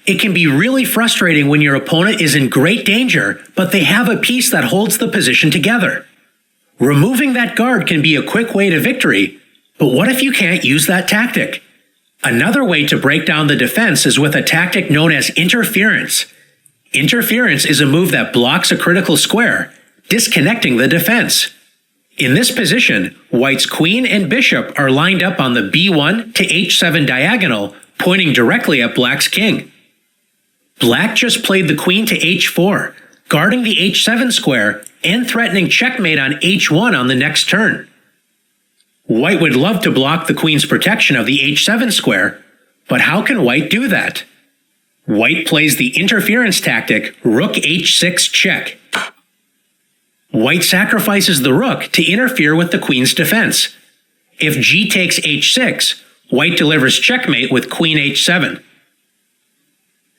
It can be really frustrating when your opponent is in great danger, but they have a piece that holds the position together. Removing that guard can be a quick way to victory, but what if you can't use that tactic? Another way to break down the defense is with a tactic known as interference. Interference is a move that blocks a critical square, disconnecting the defense. In this position, White's queen and bishop are lined up on the b1 to h7 diagonal, pointing directly at Black's king. Black just played the queen to h4, guarding the h7 square and threatening checkmate on h1 on the next turn. White would love to block the queen's protection of the h7 square, but how can White do that? White plays the interference tactic rook h6 check. White sacrifices the rook to interfere with the queen's defense. If g takes h6, White delivers checkmate with queen h7.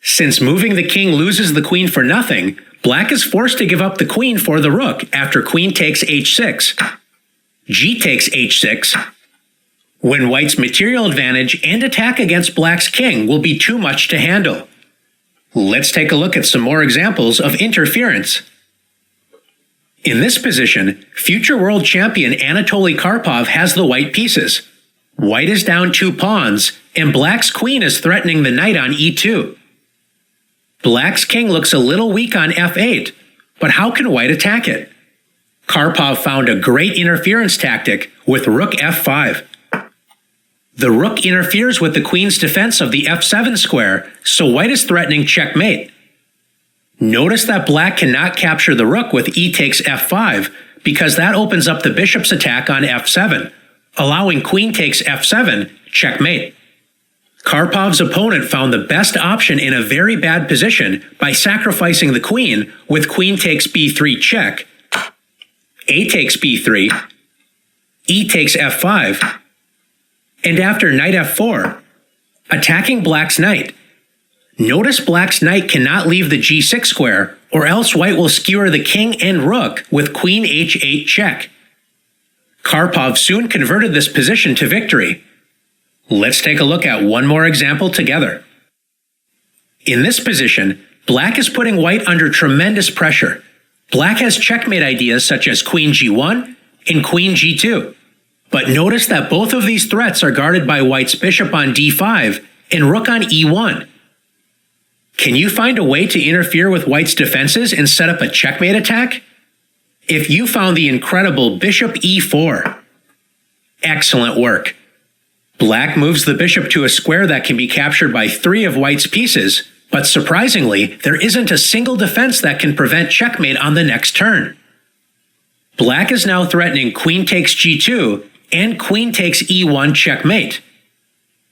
Since moving the king loses the queen for nothing, Black is forced to give up the queen for the rook after queen takes h6. G takes h6, when White's material advantage and attack against Black's king will be too much to handle. Let's take a look at some more examples of interference. In this position, future world champion Anatoly Karpov has the white pieces. White is down 2 pawns, and Black's queen is threatening the knight on e2. Black's king looks a little weak on f8, but how can White attack it? Karpov found a great interference tactic with rook f5. The rook interferes with the queen's defense of the f7 square, so White is threatening checkmate. Notice that Black cannot capture the rook with e takes f5 because that opens up the bishop's attack on f7, allowing queen takes f7, checkmate. Karpov's opponent found the best option in a very bad position by sacrificing the queen with queen takes b3 check, a takes b3, e takes f5, and after knight f4, attacking Black's knight. Notice Black's knight cannot leave the g6 square, or else White will skewer the king and rook with queen h8 check. Karpov soon converted this position to victory. Let's take a look at one more example together. In this position, Black is putting White under tremendous pressure. Black has checkmate ideas such as queen g1 and queen g2. But notice that both of these threats are guarded by White's bishop on d5 and rook on e1. Can you find a way to interfere with White's defenses and set up a checkmate attack? If you found the incredible bishop e4. Excellent work. Black moves the bishop to a square that can be captured by 3 of White's pieces, but surprisingly, there isn't a single defense that can prevent checkmate on the next turn. Black is now threatening queen takes g2 and queen takes e1 checkmate.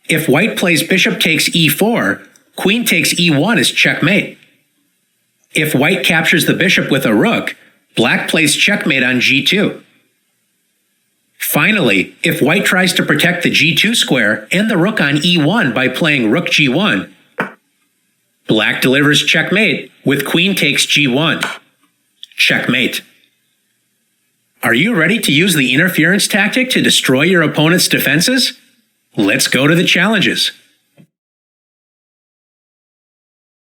If White plays bishop takes e4, queen takes e1 is checkmate. If White captures the bishop with a rook, Black plays checkmate on g2. Finally, if White tries to protect the g2 square and the rook on e1 by playing rook g1, Black delivers checkmate with queen takes g1. Checkmate. Are you ready to use the interference tactic to destroy your opponent's defenses? Let's go to the challenges.